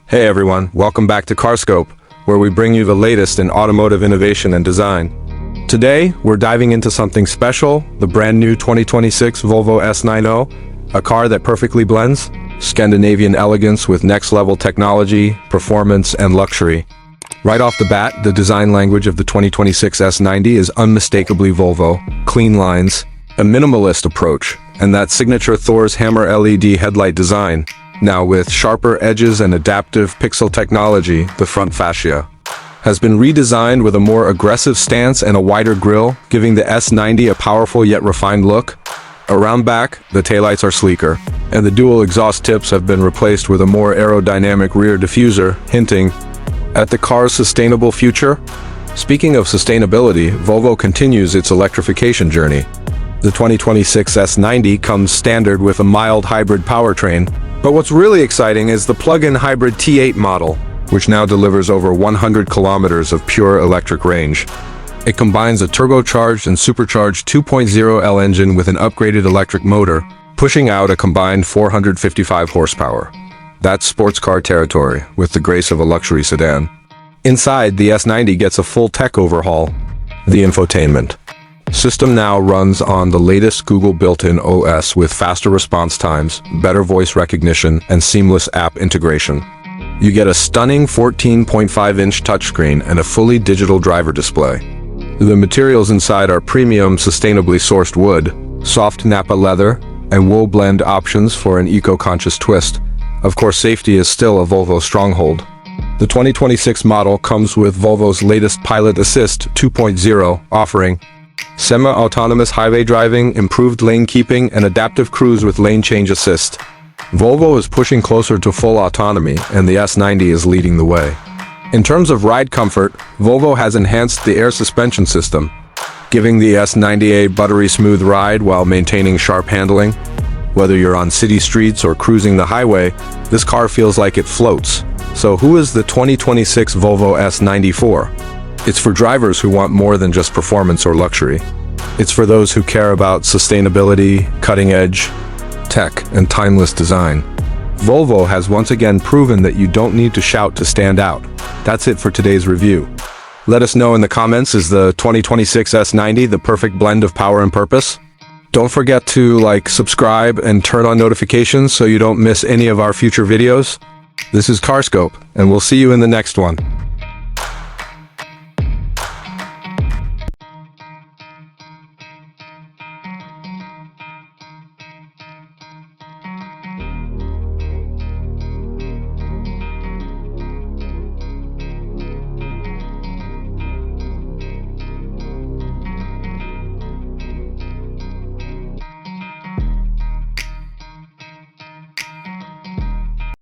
Hey everyone, welcome back to CarScope, where we bring you the latest in automotive innovation and design. Today, we're diving into something special, the brand new 2026 Volvo S90, a car that perfectly blends Scandinavian elegance with next-level technology, performance, and luxury. Right off the bat, the design language of the 2026 S90 is unmistakably Volvo, clean lines, a minimalist approach, and that signature Thor's hammer LED headlight design. Now with sharper edges and adaptive pixel technology, the front fascia has been redesigned with a more aggressive stance and a wider grille, giving the S90 a powerful yet refined look. Around back, the taillights are sleeker, and the dual exhaust tips have been replaced with a more aerodynamic rear diffuser, hinting at the car's sustainable future. Speaking of sustainability, Volvo continues its electrification journey. The 2026 S90 comes standard with a mild hybrid powertrain, but what's really exciting is the plug-in hybrid T8 model, which now delivers over 100 kilometers of pure electric range. It combines a turbocharged and supercharged 2.0L engine with an upgraded electric motor, pushing out a combined 455 horsepower. That's sports car territory, with the grace of a luxury sedan. Inside, the S90 gets a full tech overhaul. The infotainment system now runs on the latest Google built-in OS with faster response times, better voice recognition, and seamless app integration. You get a stunning 14.5-inch touchscreen and a fully digital driver display. The materials inside are premium, sustainably sourced wood, soft Nappa leather, and wool blend options for an eco-conscious twist. Of course, safety is still a Volvo stronghold. The 2026 model comes with Volvo's latest Pilot Assist 2.0, offering semi-autonomous highway driving, improved lane keeping, and adaptive cruise with lane change assist. Volvo is pushing closer to full autonomy, and the S90 is leading the way. In terms of ride comfort, Volvo has enhanced the air suspension system, giving the S90 a buttery smooth ride while maintaining sharp handling. Whether you're on city streets or cruising the highway, this car feels like it floats. So who is the 2026 Volvo S90 for? It's for drivers who want more than just performance or luxury. It's for those who care about sustainability, cutting-edge tech, and timeless design. Volvo has once again proven that you don't need to shout to stand out. That's it for today's review. Let us know in the comments, is the 2026 S90 the perfect blend of power and purpose? Don't forget to like, subscribe, and turn on notifications so you don't miss any of our future videos. This is CarScope, and we'll see you in the next one.